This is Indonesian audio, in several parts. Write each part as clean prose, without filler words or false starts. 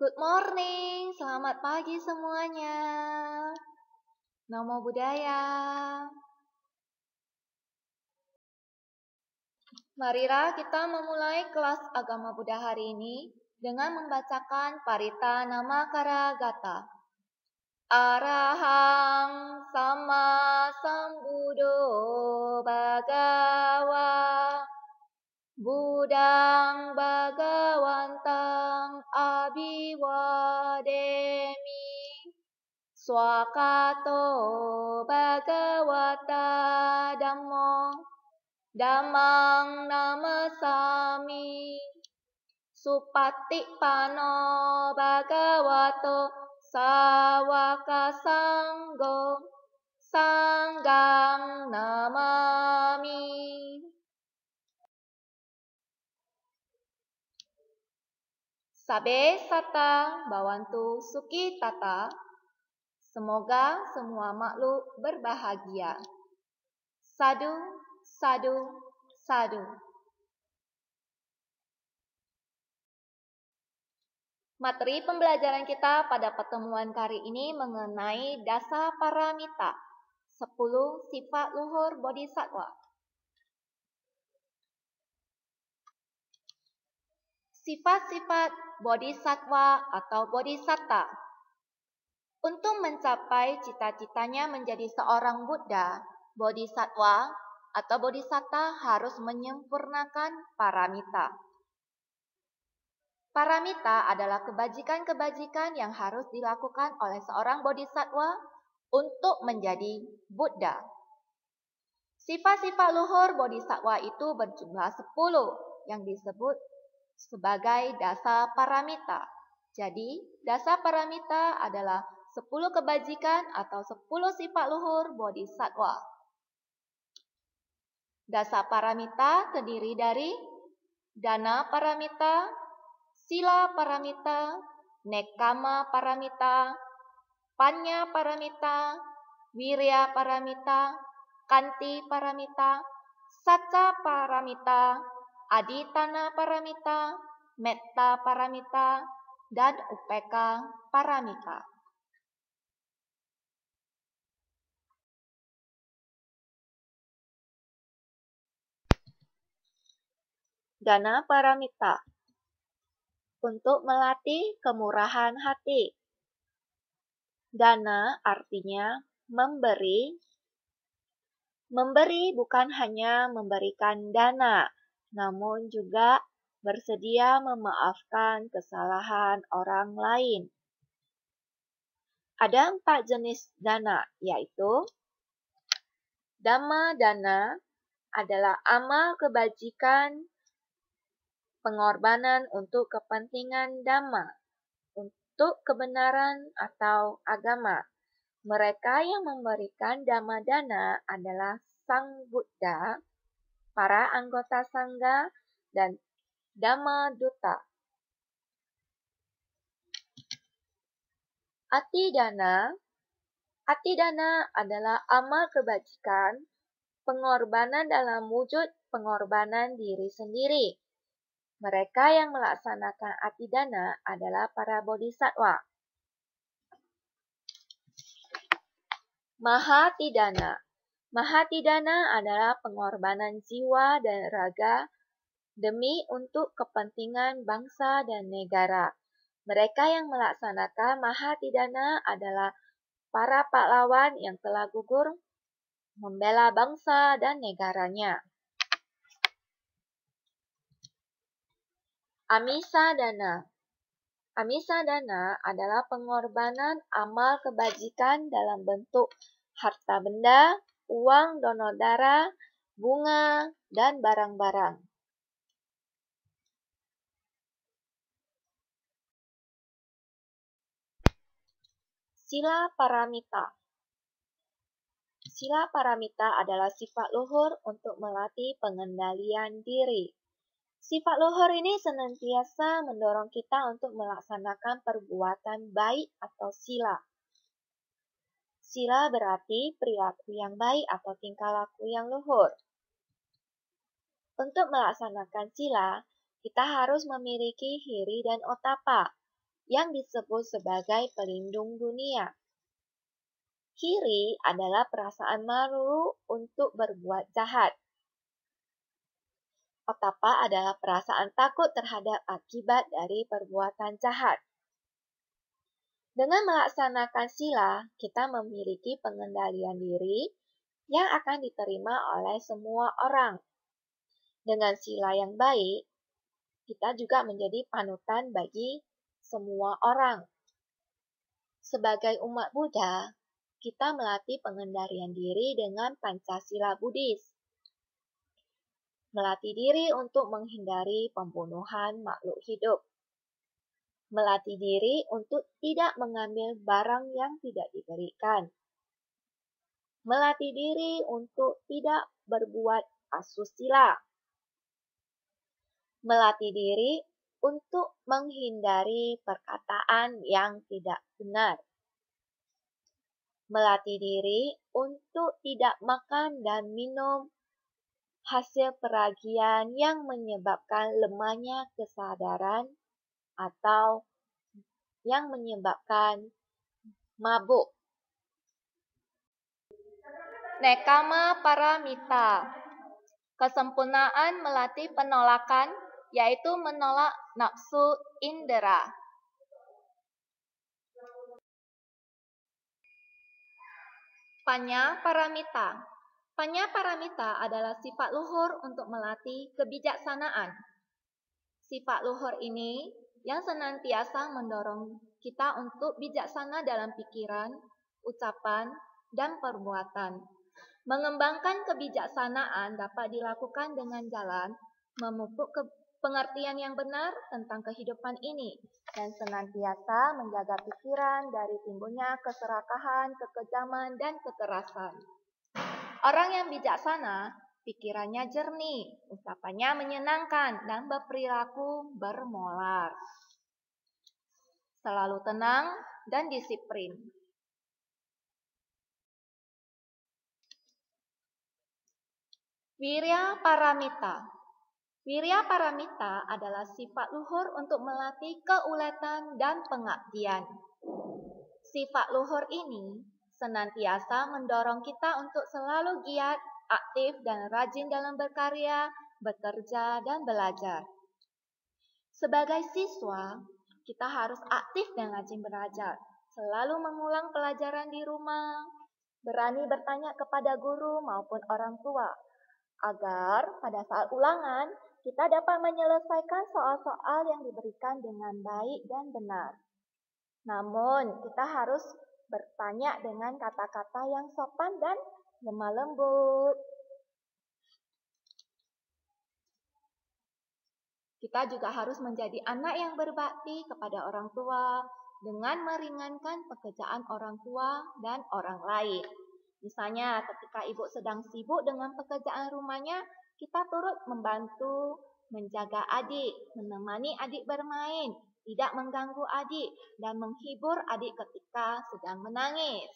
Good morning, selamat pagi semuanya. Namo Buddhaya. Marilah kita memulai kelas agama Buddha hari ini dengan membacakan Parita Namakara Gata. Arahang Sama Sambuddho Bhagava Buddhang Bhagawantang Abhiwademi Swakato Bhagavata Dhammo Dhammang Namasami Supatippano Bhagavato Sawaka Sanggo Sanggang Namami. Sabe Sata Bawantu Suki Tata. Semoga semua makhluk berbahagia. Sadu, sadu, sadu. Materi pembelajaran kita pada pertemuan kali ini mengenai Dasa Paramita, 10 sifat luhur Bodhisattva. Sifat-sifat Bodhisattva atau Bodhisatta. Untuk mencapai cita-citanya menjadi seorang Buddha, Bodhisattva atau Bodhisatta harus menyempurnakan paramita. Paramita adalah kebajikan-kebajikan yang harus dilakukan oleh seorang Bodhisattva untuk menjadi Buddha. Sifat-sifat luhur Bodhisattva itu berjumlah 10 yang disebut sebagai dasa paramita. Jadi, dasa paramita adalah 10 kebajikan atau 10 sifat luhur Bodhisattva. Dasa paramita terdiri dari dana paramita, sila paramita, nekama paramita, panya paramita, wirya paramita, kanti paramita, saca paramita, aditana paramita, metta paramita, dan upeka paramita. Dana paramita untuk melatih kemurahan hati. Dana artinya memberi. Memberi bukan hanya memberikan dana, namun juga bersedia memaafkan kesalahan orang lain. Ada 4 jenis dana, yaitu Dhamma dana adalah amal kebajikan pengorbanan untuk kepentingan Dhamma, untuk kebenaran atau agama. Mereka yang memberikan Dhamma dana adalah Sang Buddha, para anggota Sangha, dan Dhamma Duta. Atidana adalah amal kebajikan pengorbanan dalam wujud pengorbanan diri sendiri. Mereka yang melaksanakan atidana adalah para bodhisattva. Mahatidana adalah pengorbanan jiwa dan raga demi untuk kepentingan bangsa dan negara. Mereka yang melaksanakan mahatidana adalah para pahlawan yang telah gugur membela bangsa dan negaranya. Amisadana adalah pengorbanan amal kebajikan dalam bentuk harta benda, uang donor darah, bunga, dan barang-barang. Sila paramita. Sila paramita adalah sifat luhur untuk melatih pengendalian diri. Sifat luhur ini senantiasa mendorong kita untuk melaksanakan perbuatan baik atau sila. Sila berarti perilaku yang baik atau tingkah laku yang luhur. Untuk melaksanakan sila, kita harus memiliki hiri dan otapa, yang disebut sebagai pelindung dunia. Iri adalah perasaan malu untuk berbuat jahat. Otapa adalah perasaan takut terhadap akibat dari perbuatan jahat. Dengan melaksanakan sila, kita memiliki pengendalian diri yang akan diterima oleh semua orang. Dengan sila yang baik, kita juga menjadi panutan bagi semua orang. Sebagai umat Buddha, kita melatih pengendalian diri dengan Pancasila Buddhis. Melatih diri untuk menghindari pembunuhan makhluk hidup. Melatih diri untuk tidak mengambil barang yang tidak diberikan. Melatih diri untuk tidak berbuat asusila. Melatih diri untuk menghindari perkataan yang tidak benar. Melatih diri untuk tidak makan dan minum hasil peragian yang menyebabkan lemahnya kesadaran atau yang menyebabkan mabuk. Nekama paramita. Kesempurnaan melatih penolakan, yaitu menolak nafsu indera. Panya paramita. Panya paramita adalah sifat luhur untuk melatih kebijaksanaan. Sifat luhur ini yang senantiasa mendorong kita untuk bijaksana dalam pikiran, ucapan, dan perbuatan. Mengembangkan kebijaksanaan dapat dilakukan dengan jalan memupuk pengertian yang benar tentang kehidupan ini dan senantiasa menjaga pikiran dari timbulnya keserakahan, kekejaman, dan kekerasan. Orang yang bijaksana, pikirannya jernih, ucapannya menyenangkan, dan berperilaku bermoral. Selalu tenang dan disiplin. Wirya paramita. Wirya paramita adalah sifat luhur untuk melatih keuletan dan pengabdian. Sifat luhur ini senantiasa mendorong kita untuk selalu giat, aktif, dan rajin dalam berkarya, bekerja, dan belajar. Sebagai siswa, kita harus aktif dan rajin belajar, selalu mengulang pelajaran di rumah, berani bertanya kepada guru maupun orang tua, agar pada saat ulangan kita dapat menyelesaikan soal-soal yang diberikan dengan baik dan benar. Namun, kita harus bertanya dengan kata-kata yang sopan dan lemah lembut. Kita juga harus menjadi anak yang berbakti kepada orang tua dengan meringankan pekerjaan orang tua dan orang lain. Misalnya, ketika ibu sedang sibuk dengan pekerjaan rumahnya, kita turut membantu menjaga adik, menemani adik bermain, tidak mengganggu adik, dan menghibur adik ketika sedang menangis.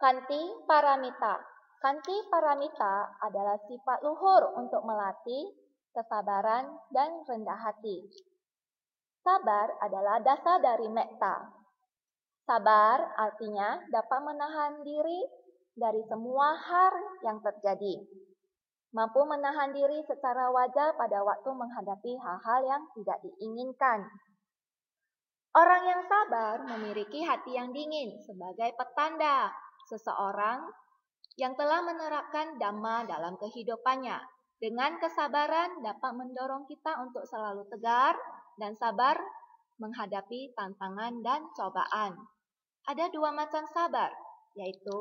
Kanti paramita. Kanti paramita adalah sifat luhur untuk melatih kesabaran dan rendah hati. Sabar adalah dasar dari metta. Sabar artinya dapat menahan diri dari semua hal yang terjadi. Mampu menahan diri secara wajar pada waktu menghadapi hal-hal yang tidak diinginkan. Orang yang sabar memiliki hati yang dingin sebagai petanda seseorang yang telah menerapkan Dhamma dalam kehidupannya. Dengan kesabaran dapat mendorong kita untuk selalu tegar dan sabar menghadapi tantangan dan cobaan. Ada dua macam sabar, yaitu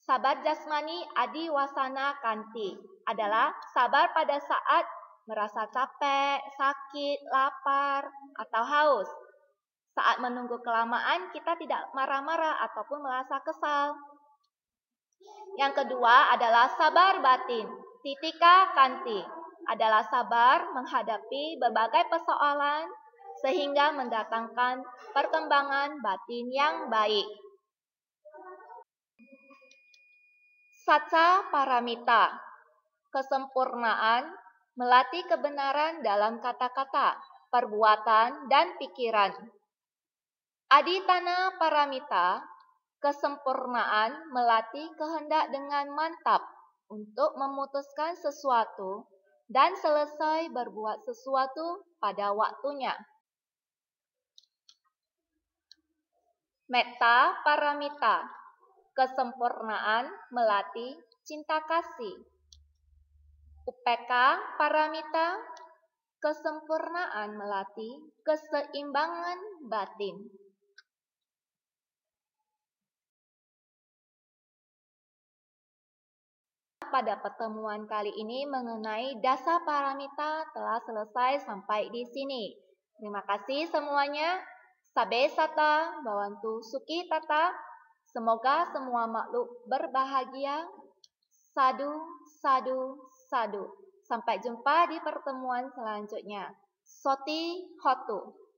sabar jasmani adi wasana kanti adalah sabar pada saat merasa capek, sakit, lapar, atau haus. Saat menunggu kelamaan, kita tidak marah-marah ataupun merasa kesal. Yang kedua adalah sabar batin, titika kanti, adalah sabar menghadapi berbagai persoalan sehingga mendatangkan perkembangan batin yang baik. Saca paramita. Kesempurnaan melatih kebenaran dalam kata-kata, perbuatan, dan pikiran. Aditana Paramita, kesempurnaan melatih kehendak dengan mantap untuk memutuskan sesuatu dan selesai berbuat sesuatu pada waktunya. Metta Paramita, kesempurnaan melatih cinta kasih. Upeka Paramita, kesempurnaan melatih keseimbangan batin. Pada pertemuan kali ini mengenai Dasa Paramita telah selesai sampai di sini. Terima kasih semuanya. Sabe Sata, Bawantu Suki Tata. Semoga semua makhluk berbahagia. Sadu, sadu, sadu. Sampai jumpa di pertemuan selanjutnya. Soti Hotu.